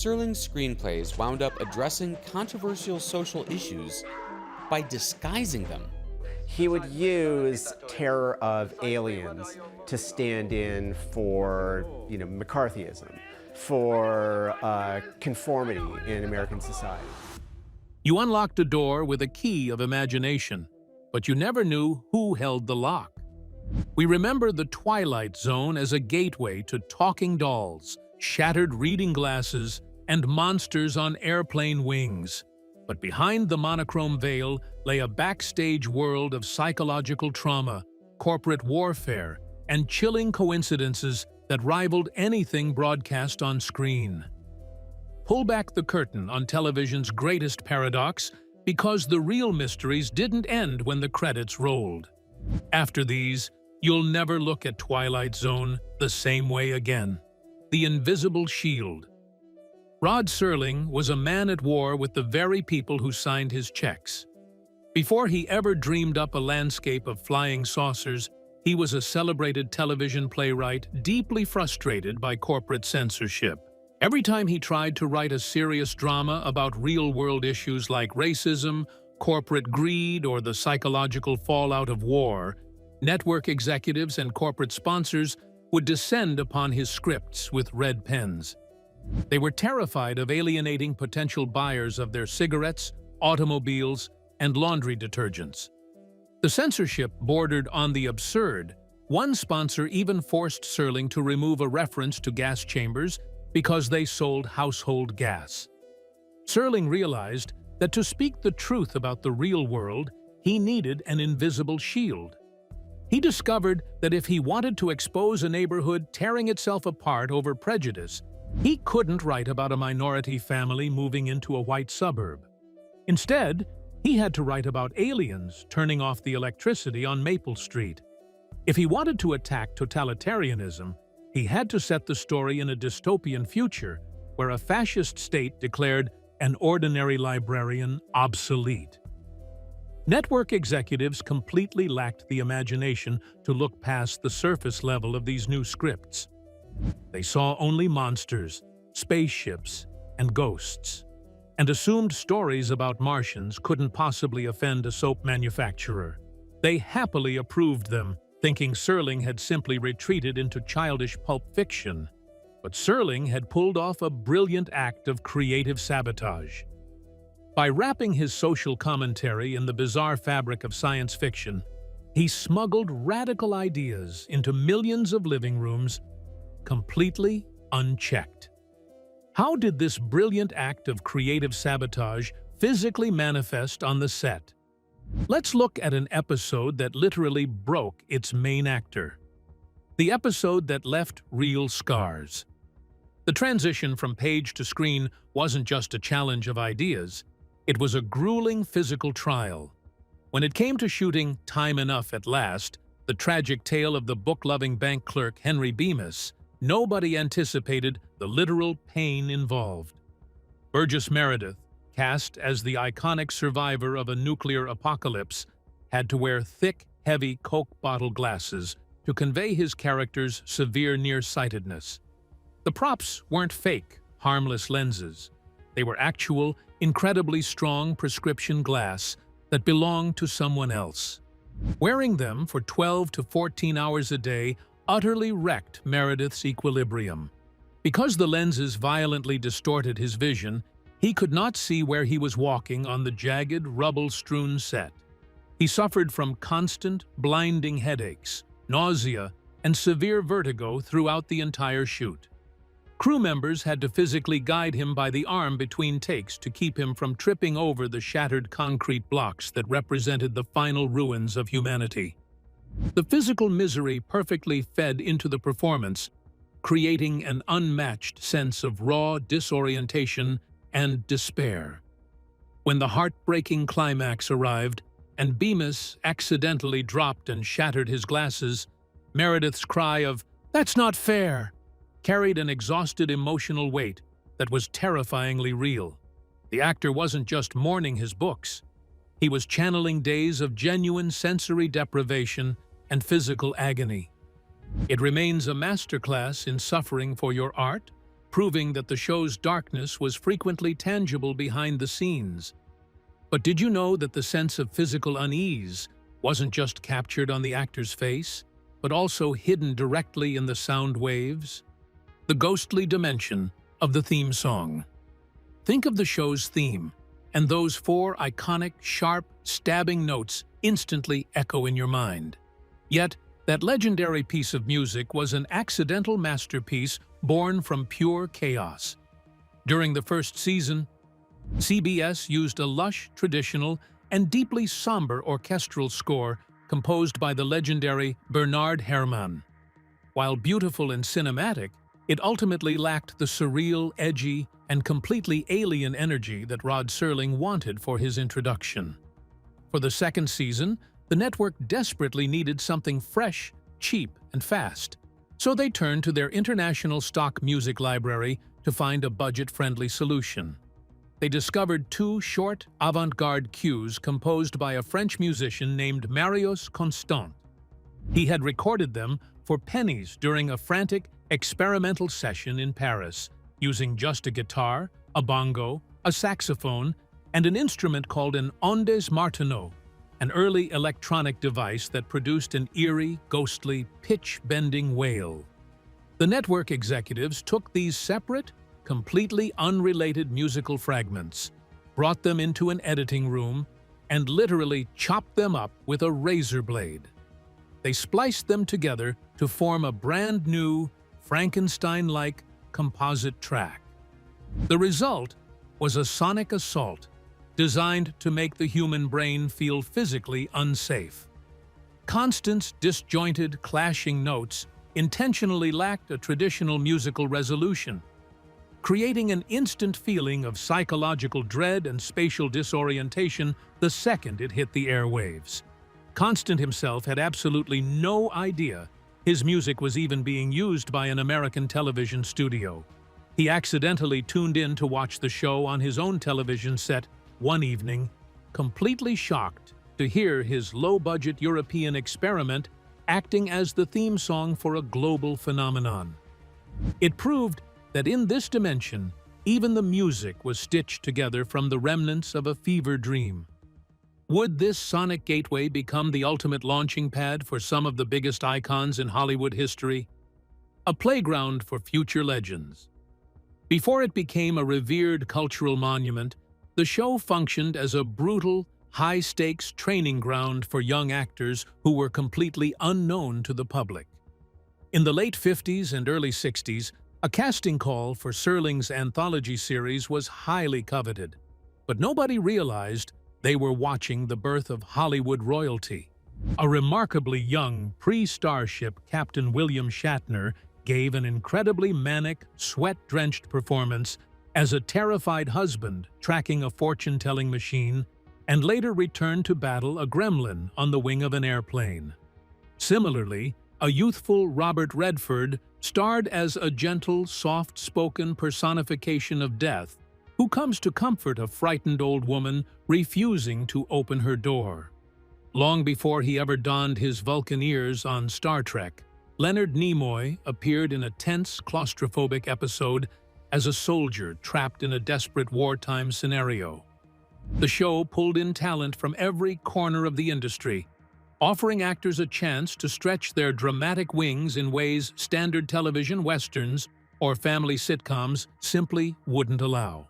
Serling's screenplays wound up addressing controversial social issues by disguising them. He would use terror of aliens to stand in for, McCarthyism, for conformity in American society. You unlocked a door with a key of imagination, but you never knew who held the lock. We remember the Twilight Zone as a gateway to talking dolls, shattered reading glasses, and monsters on airplane wings. But behind the monochrome veil lay a backstage world of psychological trauma, corporate warfare, and chilling coincidences that rivaled anything broadcast on screen. Pull back the curtain on television's greatest paradox, because the real mysteries didn't end when the credits rolled. After these, you'll never look at Twilight Zone the same way again. The Invisible Shield. Rod Serling was a man at war with the very people who signed his checks. Before he ever dreamed up a landscape of flying saucers, he was a celebrated television playwright deeply frustrated by corporate censorship. Every time he tried to write a serious drama about real-world issues like racism, corporate greed, or the psychological fallout of war, network executives and corporate sponsors would descend upon his scripts with red pens. They were terrified of alienating potential buyers of their cigarettes, automobiles, and laundry detergents. The censorship bordered on the absurd. One sponsor even forced Serling to remove a reference to gas chambers because they sold household gas. Serling realized that to speak the truth about the real world, he needed an invisible shield. He discovered that if he wanted to expose a neighborhood tearing itself apart over prejudice, he couldn't write about a minority family moving into a white suburb. Instead, he had to write about aliens turning off the electricity on Maple Street. If he wanted to attack totalitarianism, he had to set the story in a dystopian future where a fascist state declared an ordinary librarian obsolete. Network executives completely lacked the imagination to look past the surface level of these new scripts. They saw only monsters, spaceships, and ghosts, and assumed stories about Martians couldn't possibly offend a soap manufacturer. They happily approved them, thinking Serling had simply retreated into childish pulp fiction. But Serling had pulled off a brilliant act of creative sabotage. By wrapping his social commentary in the bizarre fabric of science fiction, he smuggled radical ideas into millions of living rooms, completely unchecked. How did this brilliant act of creative sabotage physically manifest on the set? Let's look at an episode that literally broke its main actor. The episode that left real scars. The transition from page to screen wasn't just a challenge of ideas, it was a grueling physical trial. When it came to shooting Time Enough at Last, the tragic tale of the book-loving bank clerk Henry Bemis, nobody anticipated the literal pain involved. Burgess Meredith, cast as the iconic survivor of a nuclear apocalypse, had to wear thick, heavy Coke bottle glasses to convey his character's severe nearsightedness. The props weren't fake, harmless lenses. They were actual, incredibly strong prescription glass that belonged to someone else. Wearing them for 12 to 14 hours a day utterly wrecked Meredith's equilibrium. Because the lenses violently distorted his vision, he could not see where he was walking on the jagged, rubble-strewn set. He suffered from constant, blinding headaches, nausea, and severe vertigo throughout the entire shoot. Crew members had to physically guide him by the arm between takes to keep him from tripping over the shattered concrete blocks that represented the final ruins of humanity. The physical misery perfectly fed into the performance, creating an unmatched sense of raw disorientation and despair. When the heartbreaking climax arrived, and Bemis accidentally dropped and shattered his glasses, Meredith's cry of, "That's not fair!" carried an exhausted emotional weight that was terrifyingly real. The actor wasn't just mourning his books. He was channeling days of genuine sensory deprivation and physical agony. It remains a masterclass in suffering for your art, proving that the show's darkness was frequently tangible behind the scenes. But did you know that the sense of physical unease wasn't just captured on the actor's face, but also hidden directly in the sound waves? The ghostly dimension of the theme song. Think of the show's theme, and those four iconic, sharp, stabbing notes instantly echo in your mind. Yet, that legendary piece of music was an accidental masterpiece born from pure chaos. During the first season, CBS used a lush, traditional, and deeply somber orchestral score composed by the legendary Bernard Herrmann. While beautiful and cinematic, it ultimately lacked the surreal, edgy, and completely alien energy that Rod Serling wanted for his introduction. For the second season, the network desperately needed something fresh, cheap, and fast, so they turned to their international stock music library to find a budget-friendly solution. They discovered two short, avant-garde cues composed by a French musician named Marius Constant. He had recorded them for pennies during a frantic, experimental session in Paris, using just a guitar, a bongo, a saxophone, and an instrument called an ondes martineau, an early electronic device that produced an eerie, ghostly, pitch-bending wail. The network executives took these separate, completely unrelated musical fragments, brought them into an editing room, and literally chopped them up with a razor blade. They spliced them together to form a brand new, Frankenstein-like composite track. The result was a sonic assault designed to make the human brain feel physically unsafe. Constant's disjointed, clashing notes intentionally lacked a traditional musical resolution, creating an instant feeling of psychological dread and spatial disorientation the second it hit the airwaves. Constant himself had absolutely no idea his music was even being used by an American television studio. He accidentally tuned in to watch the show on his own television set one evening, completely shocked to hear his low-budget European experiment acting as the theme song for a global phenomenon. It proved that in this dimension, even the music was stitched together from the remnants of a fever dream. Would this sonic gateway become the ultimate launching pad for some of the biggest icons in Hollywood history? A playground for future legends. Before it became a revered cultural monument, the show functioned as a brutal, high-stakes training ground for young actors who were completely unknown to the public. In the late 50s and early 60s, a casting call for Serling's anthology series was highly coveted, but nobody realized they were watching the birth of Hollywood royalty. A remarkably young pre-starship Captain William Shatner gave an incredibly manic, sweat-drenched performance as a terrified husband tracking a fortune-telling machine, and later returned to battle a gremlin on the wing of an airplane. Similarly, a youthful Robert Redford starred as a gentle, soft-spoken personification of death who comes to comfort a frightened old woman refusing to open her door. Long before he ever donned his Vulcan ears on Star Trek, Leonard Nimoy appeared in a tense, claustrophobic episode as a soldier trapped in a desperate wartime scenario. The show pulled in talent from every corner of the industry, offering actors a chance to stretch their dramatic wings in ways standard television westerns or family sitcoms simply wouldn't allow.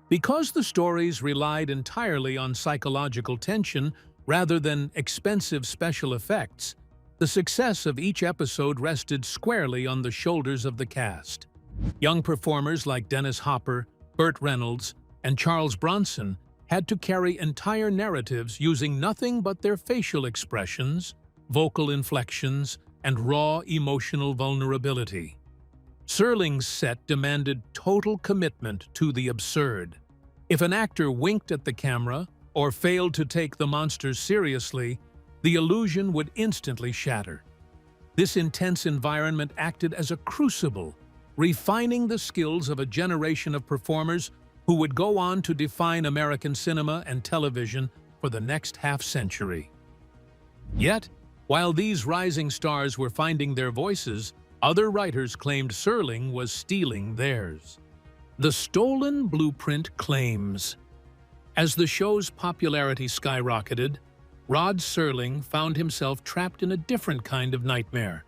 Because the stories relied entirely on psychological tension rather than expensive special effects, the success of each episode rested squarely on the shoulders of the cast. Young performers like Dennis Hopper, Burt Reynolds, and Charles Bronson had to carry entire narratives using nothing but their facial expressions, vocal inflections, and raw emotional vulnerability. Serling's set demanded total commitment to the absurd. If an actor winked at the camera or failed to take the monsters seriously, the illusion would instantly shatter. This intense environment acted as a crucible, refining the skills of a generation of performers who would go on to define American cinema and television for the next half-century. Yet, while these rising stars were finding their voices, Other writers claimed Serling was stealing theirs. The stolen blueprint claims. As the show's popularity skyrocketed, Rod Serling found himself trapped in a different kind of nightmare.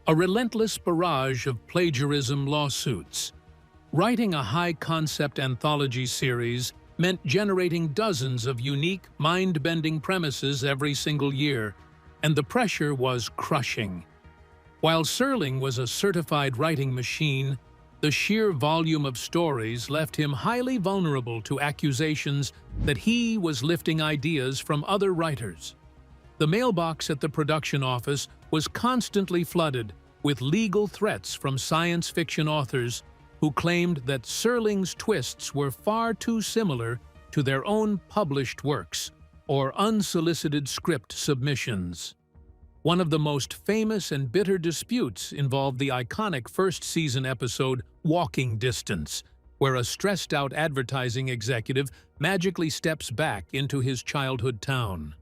A relentless barrage of plagiarism lawsuits. Writing a high-concept anthology series meant generating dozens of unique, mind-bending premises every single year, and the pressure was crushing. While Serling was a certified writing machine, the sheer volume of stories left him highly vulnerable to accusations that he was lifting ideas from other writers. The mailbox at the production office was constantly flooded with legal threats from science fiction authors who claimed that Serling's twists were far too similar to their own published works or unsolicited script submissions. One of the most famous and bitter disputes involved the iconic first-season episode Walking Distance, where a stressed-out advertising executive magically steps back into his childhood town.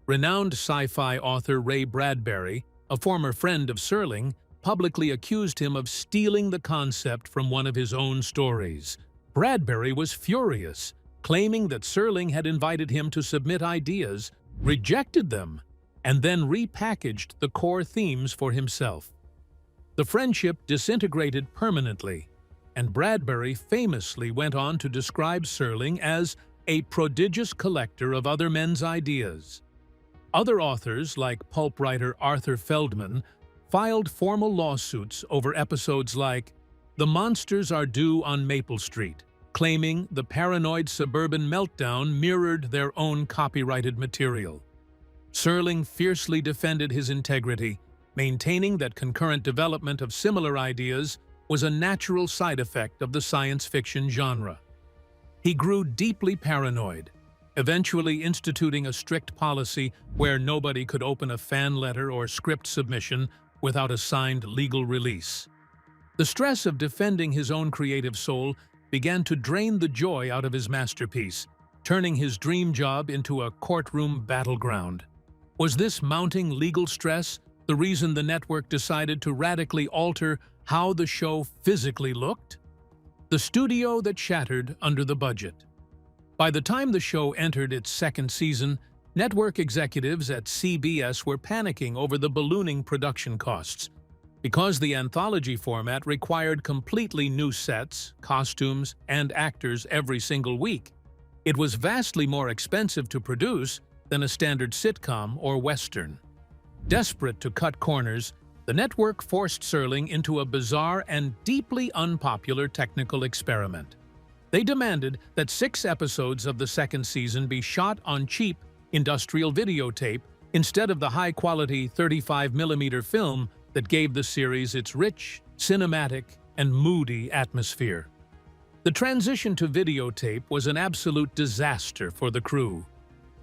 Renowned sci-fi author Ray Bradbury, a former friend of Serling, publicly accused him of stealing the concept from one of his own stories. Bradbury was furious, claiming that Serling had invited him to submit ideas, rejected them, and then repackaged the core themes for himself. The friendship disintegrated permanently, and Bradbury famously went on to describe Serling as a prodigious collector of other men's ideas. Other authors, like pulp writer Arthur Feldman, filed formal lawsuits over episodes like The Monsters Are Due on Maple Street, claiming the paranoid suburban meltdown mirrored their own copyrighted material. Serling fiercely defended his integrity, maintaining that concurrent development of similar ideas was a natural side effect of the science fiction genre. He grew deeply paranoid, eventually instituting a strict policy where nobody could open a fan letter or script submission without a signed legal release. The stress of defending his own creative soul began to drain the joy out of his masterpiece, turning his dream job into a courtroom battleground. Was this mounting legal stress the reason the network decided to radically alter how the show physically looked? The studio that shattered under the budget. By the time the show entered its second season, network executives at CBS were panicking over the ballooning production costs. Because the anthology format required completely new sets, costumes, and actors every single week, it was vastly more expensive to produce than a standard sitcom or western. Desperate to cut corners, the network forced Serling into a bizarre and deeply unpopular technical experiment. They demanded that 6 episodes of the second season be shot on cheap industrial videotape instead of the high-quality 35mm film that gave the series its rich, cinematic, and moody atmosphere. The transition to videotape was an absolute disaster for the crew.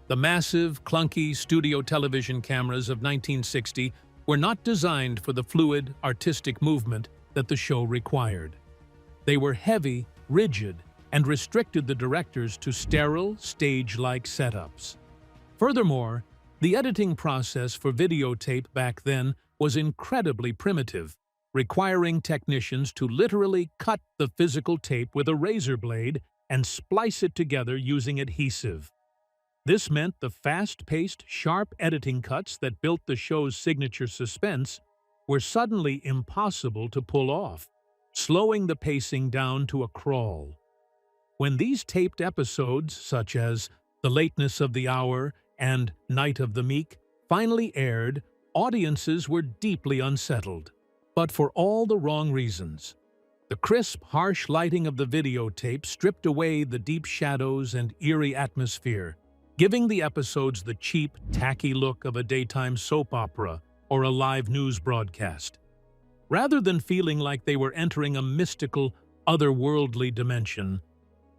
The massive, clunky studio television cameras of 1960 were not designed for the fluid, artistic movement that the show required. They were heavy, rigid, and restricted the directors to sterile, stage-like setups. Furthermore, the editing process for videotape back then was incredibly primitive, requiring technicians to literally cut the physical tape with a razor blade and splice it together using adhesive. This meant the fast-paced, sharp editing cuts that built the show's signature suspense were suddenly impossible to pull off, slowing the pacing down to a crawl. When these taped episodes, such as The Lateness of the Hour and Night of the Meek, finally aired, audiences were deeply unsettled, but for all the wrong reasons. The crisp, harsh lighting of the videotape stripped away the deep shadows and eerie atmosphere, giving the episodes the cheap, tacky look of a daytime soap opera or a live news broadcast. Rather than feeling like they were entering a mystical, otherworldly dimension,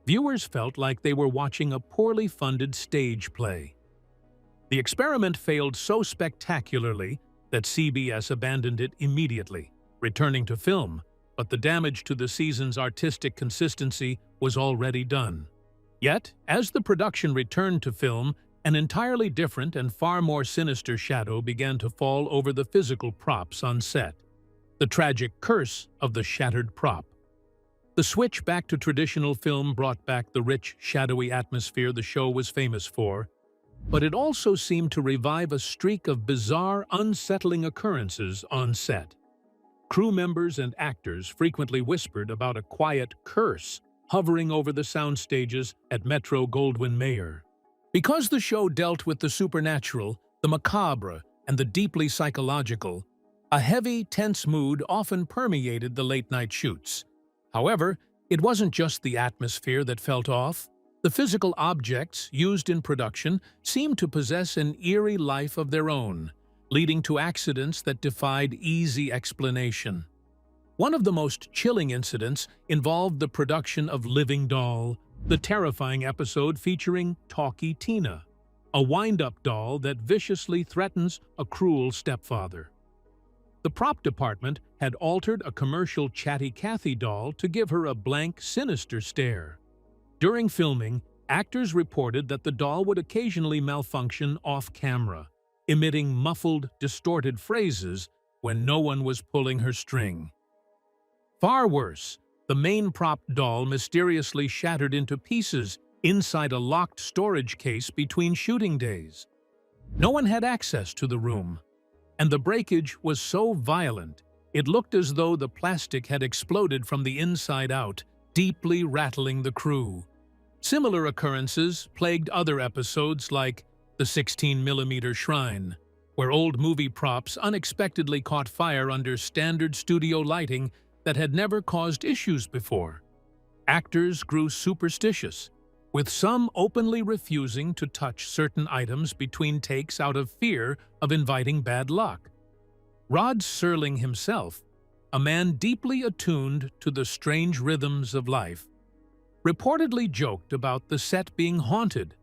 viewers felt like they were watching a poorly funded stage play. The experiment failed so spectacularly that CBS abandoned it immediately, returning to film, but the damage to the season's artistic consistency was already done. Yet, as the production returned to film, an entirely different and far more sinister shadow began to fall over the physical props on set. the tragic curse of the shattered prop. The switch back to traditional film brought back the rich, shadowy atmosphere the show was famous for, but it also seemed to revive a streak of bizarre, unsettling occurrences on set. Crew members and actors frequently whispered about a quiet curse hovering over the sound stages at Metro-Goldwyn-Mayer. Because the show dealt with the supernatural, the macabre, and the deeply psychological, a heavy, tense mood often permeated the late-night shoots. However, it wasn't just the atmosphere that felt off. The physical objects used in production seemed to possess an eerie life of their own, leading to accidents that defied easy explanation. One of the most chilling incidents involved the production of Living Doll, the terrifying episode featuring Talkie Tina, a wind-up doll that viciously threatens a cruel stepfather. The prop department had altered a commercial Chatty Cathy doll to give her a blank, sinister stare. During filming, actors reported that the doll would occasionally malfunction off-camera, emitting muffled, distorted phrases when no one was pulling her string. Far worse, the main prop doll mysteriously shattered into pieces inside a locked storage case between shooting days. No one had access to the room, and the breakage was so violent it looked as though the plastic had exploded from the inside out, deeply rattling the crew. Similar occurrences plagued other episodes like the 16mm Shrine, where old movie props unexpectedly caught fire under standard studio lighting that had never caused issues before. Actors grew superstitious, with some openly refusing to touch certain items between takes out of fear of inviting bad luck. Rod Serling himself, a man deeply attuned to the strange rhythms of life, reportedly joked about the set being haunted,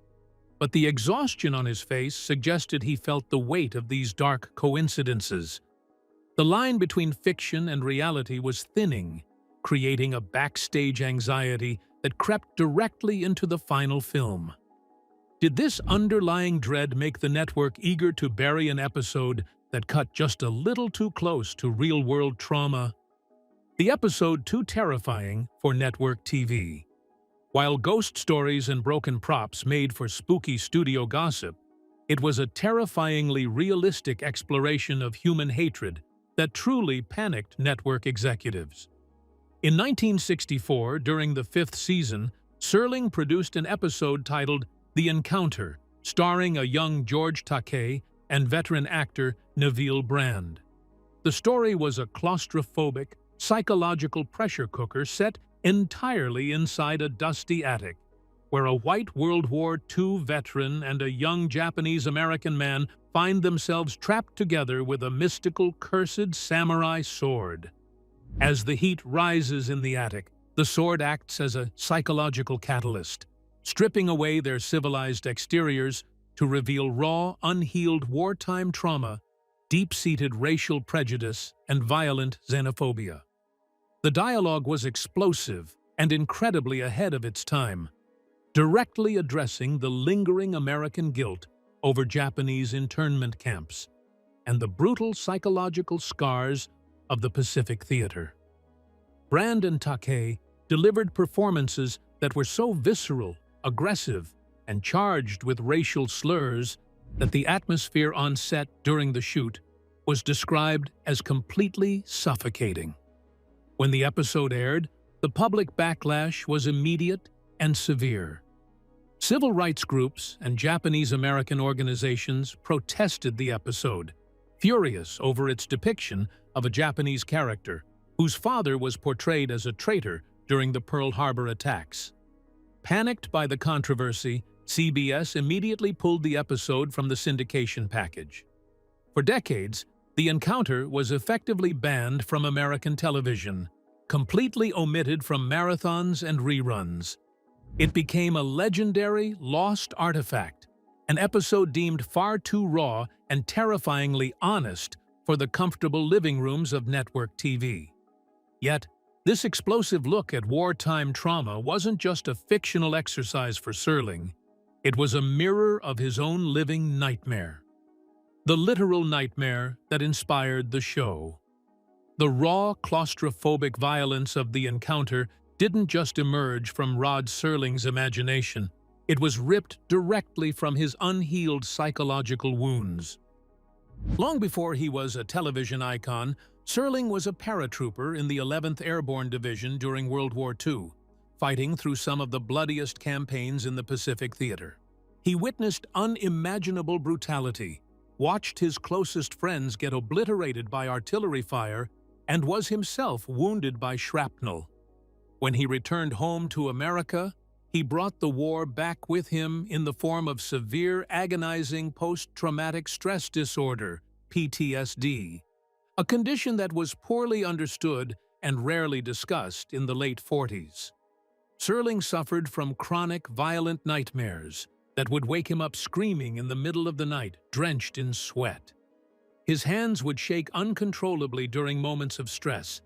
but the exhaustion on his face suggested he felt the weight of these dark coincidences. The line between fiction and reality was thinning, creating a backstage anxiety that crept directly into the final film. Did this underlying dread make the network eager to bury an episode that cut just a little too close to real-world trauma? The episode too terrifying for network TV. While ghost stories and broken props made for spooky studio gossip, it was a terrifyingly realistic exploration of human hatred that truly panicked network executives. In 1964, during the 5th season, Serling produced an episode titled The Encounter, starring a young George Takei and veteran actor Neville Brand. The story was a claustrophobic, psychological pressure cooker set entirely inside a dusty attic, where a white World War II veteran and a young Japanese-American man find themselves trapped together with a mystical, cursed samurai sword. As the heat rises in the attic, the sword acts as a psychological catalyst, stripping away their civilized exteriors to reveal raw, unhealed wartime trauma, deep-seated racial prejudice, and violent xenophobia. The dialogue was explosive and incredibly ahead of its time, directly addressing the lingering American guilt over Japanese internment camps and the brutal psychological scars of the Pacific Theater. Brand and Takei delivered performances that were so visceral, aggressive, and charged with racial slurs that the atmosphere on set during the shoot was described as completely suffocating. When the episode aired, the public backlash was immediate and severe. Civil rights groups and Japanese-American organizations protested the episode, furious over its depiction of a Japanese character whose father was portrayed as a traitor during the Pearl Harbor attacks. Panicked by the controversy, CBS immediately pulled the episode from the syndication package. For decades, The Encounter was effectively banned from American television, completely omitted from marathons and reruns. It became a legendary, lost artifact, an episode deemed far too raw and terrifyingly honest for the comfortable living rooms of network TV. Yet, this explosive look at wartime trauma wasn't just a fictional exercise for Serling. It was a mirror of his own living nightmare. The literal nightmare that inspired the show. The raw, claustrophobic violence of the encounter didn't just emerge from Rod Serling's imagination. It was ripped directly from his unhealed psychological wounds. Long before he was a television icon, Serling was a paratrooper in the 11th Airborne Division during World War II, fighting through some of the bloodiest campaigns in the Pacific Theater. He witnessed unimaginable brutality, watched his closest friends get obliterated by artillery fire, and was himself wounded by shrapnel. When he returned home to America, he brought the war back with him in the form of severe agonizing post-traumatic stress disorder, PTSD, a condition that was poorly understood and rarely discussed in the late 40s. Serling suffered from chronic, violent nightmares that would wake him up screaming in the middle of the night, drenched in sweat. His hands would shake uncontrollably during moments of stress,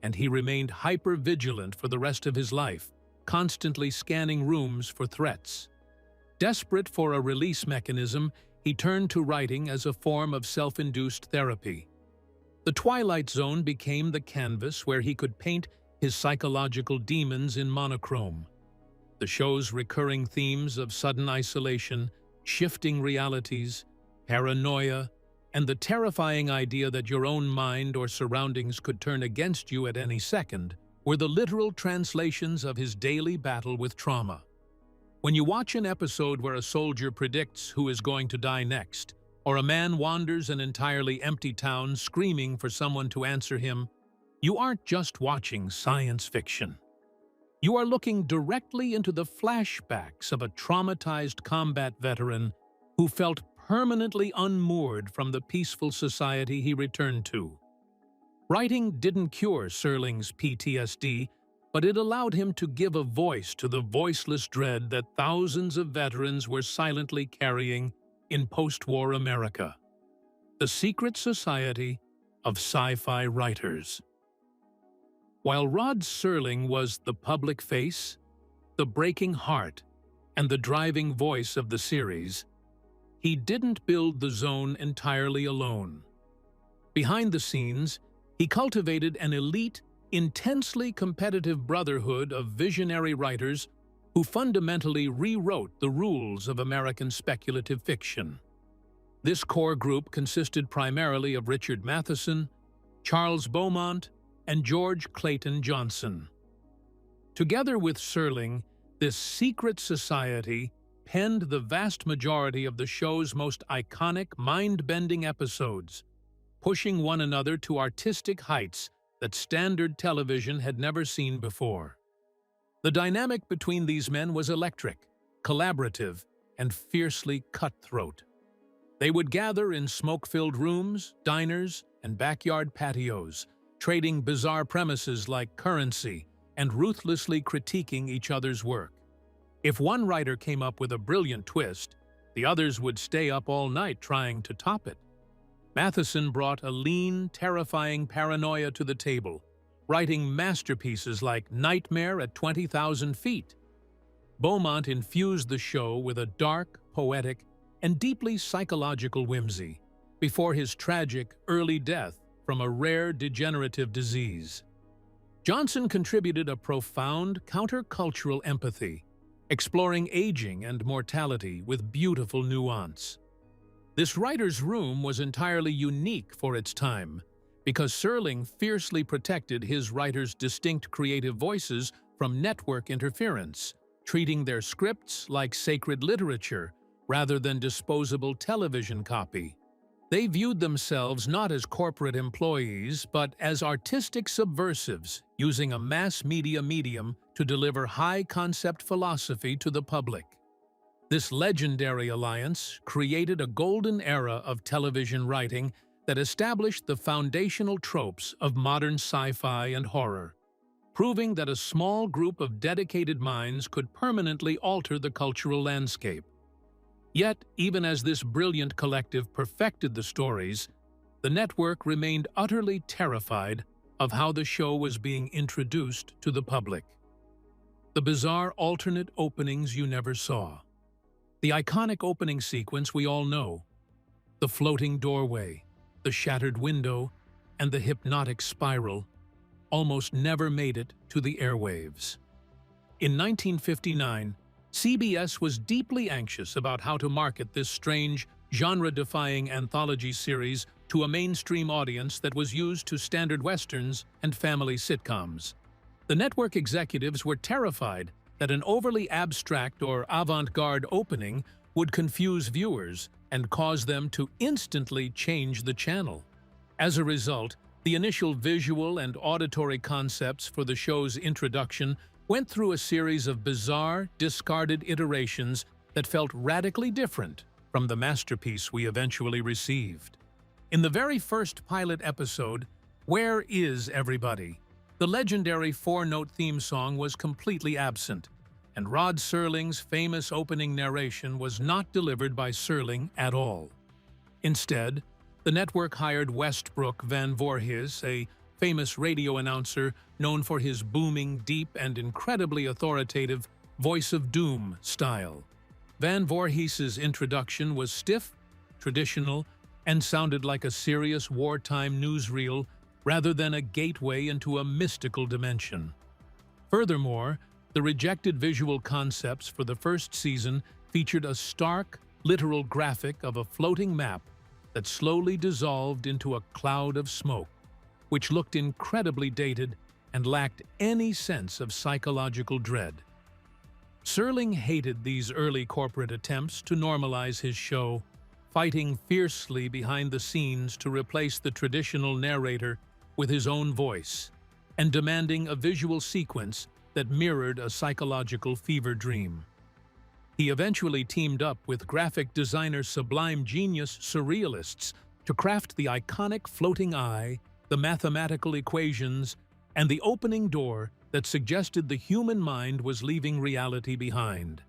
and he remained hyper-vigilant for the rest of his life, constantly scanning rooms for threats. Desperate for a release mechanism, he turned to writing as a form of self-induced therapy. The Twilight Zone became the canvas where he could paint his psychological demons in monochrome. The show's recurring themes of sudden isolation, shifting realities, paranoia, and the terrifying idea that your own mind or surroundings could turn against you at any second were the literal translations of his daily battle with trauma. When you watch an episode where a soldier predicts who is going to die next, or a man wanders an entirely empty town screaming for someone to answer him, you aren't just watching science fiction. You are looking directly into the flashbacks of a traumatized combat veteran who felt permanently unmoored from the peaceful society he returned to. Writing didn't cure Serling's PTSD, but it allowed him to give a voice to the voiceless dread that thousands of veterans were silently carrying in post-war America. The secret society of sci-fi writers. While Rod Serling was the public face, the breaking heart, and the driving voice of the series, he didn't build the Zone entirely alone. Behind the scenes, he cultivated an elite, intensely competitive brotherhood of visionary writers who fundamentally rewrote the rules of American speculative fiction. This core group consisted primarily of Richard Matheson, Charles Beaumont, and George Clayton Johnson. Together with Serling, this secret society penned the vast majority of the show's most iconic, mind-bending episodes, pushing one another to artistic heights that standard television had never seen before. The dynamic between these men was electric, collaborative, and fiercely cutthroat. They would gather in smoke-filled rooms, diners, and backyard patios, trading bizarre premises like currency and ruthlessly critiquing each other's work. If one writer came up with a brilliant twist, the others would stay up all night trying to top it. Matheson brought a lean, terrifying paranoia to the table, writing masterpieces like Nightmare at 20,000 Feet. Beaumont infused the show with a dark, poetic, and deeply psychological whimsy before his tragic early death from a rare degenerative disease. Johnson contributed a profound countercultural empathy, exploring aging and mortality with beautiful nuance. This writer's room was entirely unique for its time, because Serling fiercely protected his writers' distinct creative voices from network interference, treating their scripts like sacred literature rather than disposable television copy. They viewed themselves not as corporate employees, but as artistic subversives, using a mass media medium to deliver high-concept philosophy to the public. This legendary alliance created a golden era of television writing that established the foundational tropes of modern sci-fi and horror, proving that a small group of dedicated minds could permanently alter the cultural landscape. Yet, even as this brilliant collective perfected the stories, the network remained utterly terrified of how the show was being introduced to the public. The bizarre alternate openings you never saw. The iconic opening sequence we all know. The floating doorway, the shattered window, and the hypnotic spiral almost never made it to the airwaves. In 1959, CBS was deeply anxious about how to market this strange, genre-defying anthology series to a mainstream audience that was used to standard westerns and family sitcoms. The network executives were terrified that an overly abstract or avant-garde opening would confuse viewers and cause them to instantly change the channel. As a result, the initial visual and auditory concepts for the show's introduction went through a series of bizarre, discarded iterations that felt radically different from the masterpiece we eventually received. In the very first pilot episode, Where Is Everybody?, the legendary four-note theme song was completely absent, and Rod Serling's famous opening narration was not delivered by Serling at all. Instead, the network hired Westbrook Van Voorhis, a famous radio announcer known for his booming, deep, and incredibly authoritative voice of doom style. Van Voorhis's introduction was stiff, traditional, and sounded like a serious wartime newsreel rather than a gateway into a mystical dimension. Furthermore, the rejected visual concepts for the first season featured a stark, literal graphic of a floating map that slowly dissolved into a cloud of smoke, which looked incredibly dated and lacked any sense of psychological dread. Serling hated these early corporate attempts to normalize his show, fighting fiercely behind the scenes to replace the traditional narrator with his own voice, and demanding a visual sequence that mirrored a psychological fever dream. He eventually teamed up with graphic designer Sublime Genius surrealists to craft the iconic floating eye, the mathematical equations, and the opening door that suggested the human mind was leaving reality behind.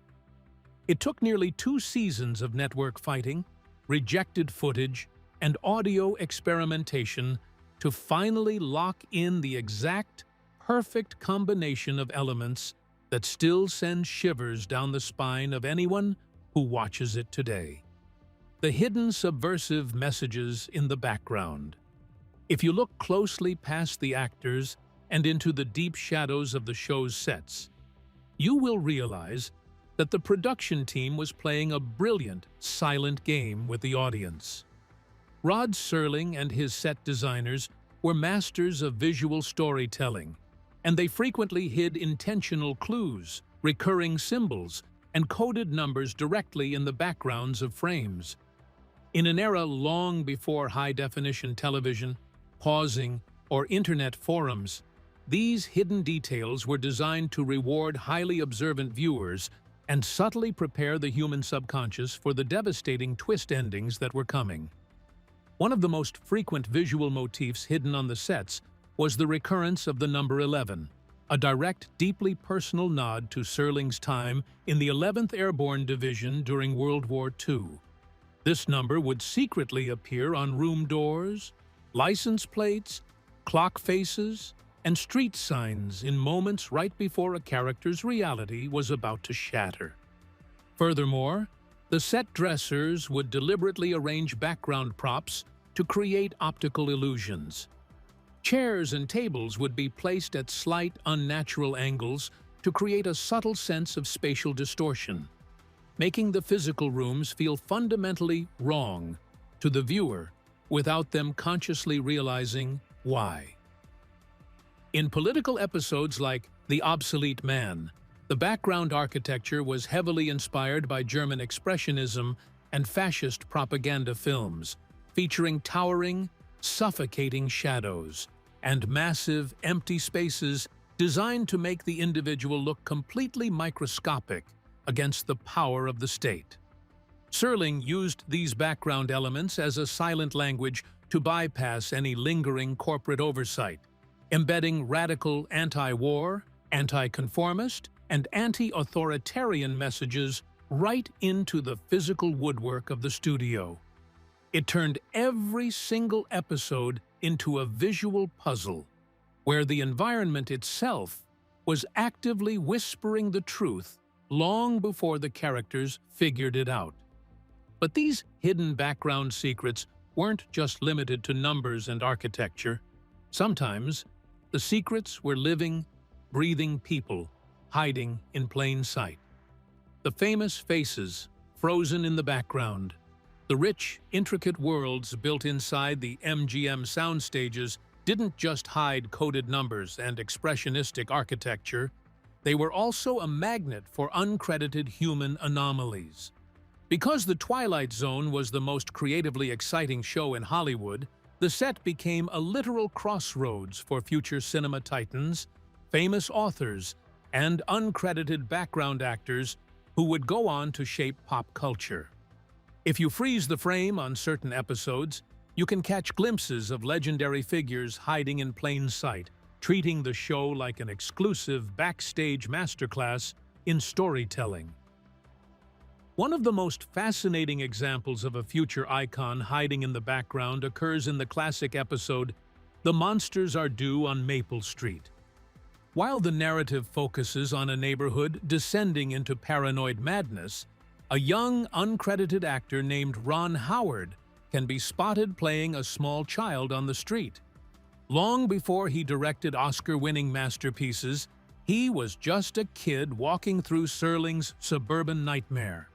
It took nearly 2 seasons of network fighting, rejected footage, and audio experimentation to finally lock in the exact, perfect combination of elements that still sends shivers down the spine of anyone who watches it today. The hidden subversive messages in the background. If you look closely past the actors and into the deep shadows of the show's sets, you will realize that the production team was playing a brilliant, silent game with the audience. Rod Serling and his set designers were masters of visual storytelling, and they frequently hid intentional clues, recurring symbols, and coded numbers directly in the backgrounds of frames. In an era long before high-definition television, pausing, or internet forums, these hidden details were designed to reward highly observant viewers and subtly prepare the human subconscious for the devastating twist endings that were coming. One of the most frequent visual motifs hidden on the sets was the recurrence of the number 11, a direct, deeply personal nod to Serling's time in the 11th Airborne Division during World War II. This number would secretly appear on room doors, license plates, clock faces, and street signs in moments right before a character's reality was about to shatter. Furthermore, the set dressers would deliberately arrange background props to create optical illusions. Chairs and tables would be placed at slight, unnatural angles to create a subtle sense of spatial distortion, making the physical rooms feel fundamentally wrong to the viewer without them consciously realizing why. In political episodes like The Obsolete Man, the background architecture was heavily inspired by German Expressionism and fascist propaganda films, featuring towering, suffocating shadows and massive, empty spaces designed to make the individual look completely microscopic against the power of the state. Serling used these background elements as a silent language to bypass any lingering corporate oversight, embedding radical anti-war, anti-conformist, and anti-authoritarian messages right into the physical woodwork of the studio. It turned every single episode into a visual puzzle, where the environment itself was actively whispering the truth long before the characters figured it out. But these hidden background secrets weren't just limited to numbers and architecture. Sometimes, the secrets were living, breathing people hiding in plain sight. The famous faces, frozen in the background, the rich, intricate worlds built inside the MGM sound stages didn't just hide coded numbers and expressionistic architecture, they were also a magnet for uncredited human anomalies. Because The Twilight Zone was the most creatively exciting show in Hollywood, the set became a literal crossroads for future cinema titans, famous authors, and uncredited background actors who would go on to shape pop culture. If you freeze the frame on certain episodes, you can catch glimpses of legendary figures hiding in plain sight, treating the show like an exclusive backstage masterclass in storytelling. One of the most fascinating examples of a future icon hiding in the background occurs in the classic episode, The Monsters Are Due on Maple Street. While the narrative focuses on a neighborhood descending into paranoid madness, a young, uncredited actor named Ron Howard can be spotted playing a small child on the street. Long before he directed Oscar-winning masterpieces, he was just a kid walking through Serling's suburban nightmare.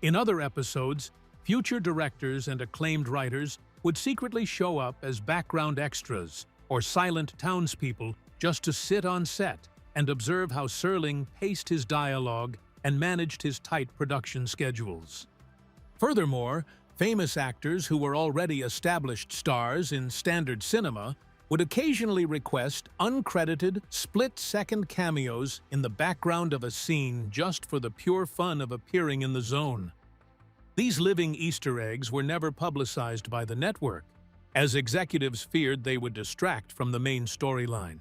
In other episodes, future directors and acclaimed writers would secretly show up as background extras or silent townspeople just to sit on set and observe how Serling paced his dialogue and managed his tight production schedules. Furthermore, famous actors who were already established stars in standard cinema would occasionally request uncredited, split-second cameos in the background of a scene just for the pure fun of appearing in the zone. These living Easter eggs were never publicized by the network, as executives feared they would distract from the main storyline.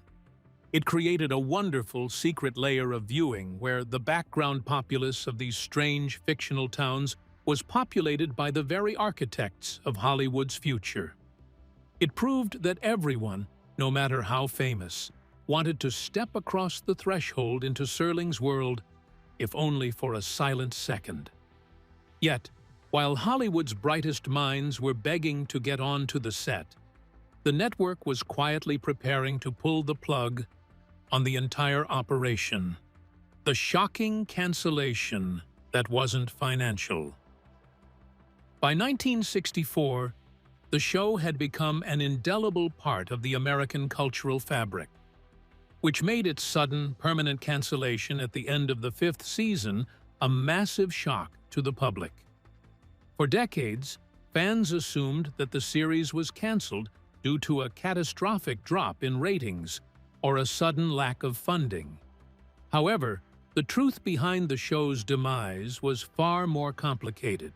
It created a wonderful secret layer of viewing where the background populace of these strange fictional towns was populated by the very architects of Hollywood's future. It proved that everyone, no matter how famous, wanted to step across the threshold into Serling's world, if only for a silent second. Yet, while Hollywood's brightest minds were begging to get onto the set, the network was quietly preparing to pull the plug on the entire operation. The shocking cancellation that wasn't financial. By 1964, the show had become an indelible part of the American cultural fabric, which made its sudden, permanent cancellation at the end of the 5th season a massive shock to the public. For decades, fans assumed that the series was canceled due to a catastrophic drop in ratings or a sudden lack of funding. However, the truth behind the show's demise was far more complicated,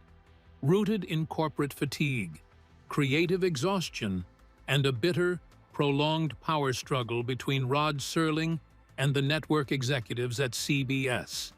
rooted in corporate fatigue, creative exhaustion, and a bitter, prolonged power struggle between Rod Serling and the network executives at CBS.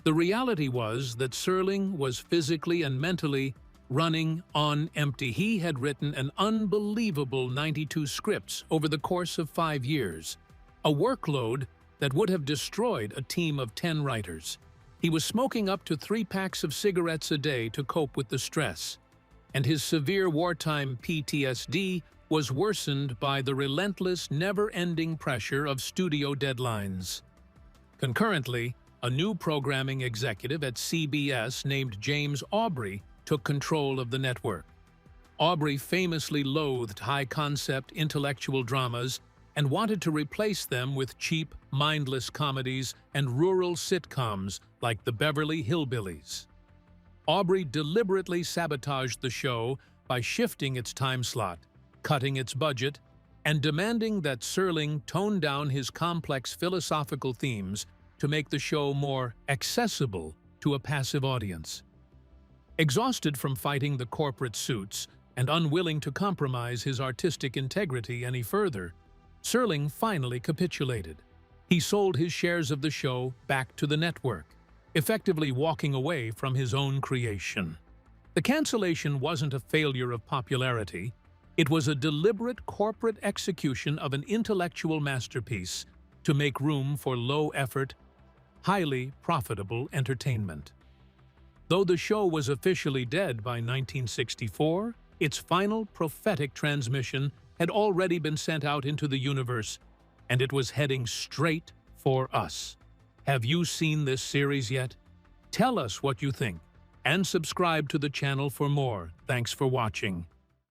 The reality was that Serling was physically and mentally running on empty. He had written an unbelievable 92 scripts over the course of 5 years, a workload that would have destroyed a team of 10 writers. He was smoking up to 3 packs of cigarettes a day to cope with the stress, and his severe wartime PTSD was worsened by the relentless, never-ending pressure of studio deadlines. Concurrently, a new programming executive at CBS named James Aubrey took control of the network. Aubrey famously loathed high-concept intellectual dramas and wanted to replace them with cheap, mindless comedies and rural sitcoms like the Beverly Hillbillies. Aubrey deliberately sabotaged the show by shifting its time slot, cutting its budget, and demanding that Serling tone down his complex philosophical themes to make the show more accessible to a passive audience. Exhausted from fighting the corporate suits and unwilling to compromise his artistic integrity any further, Serling finally capitulated. He sold his shares of the show back to the network, effectively walking away from his own creation. The cancellation wasn't a failure of popularity. It was a deliberate corporate execution of an intellectual masterpiece to make room for low-effort, highly profitable entertainment. Though the show was officially dead by 1964, Its final prophetic transmission had already been sent out into the universe, and it was heading straight for us. Have you seen this series yet? Tell us what you think, and subscribe to the channel for more. Thanks for watching.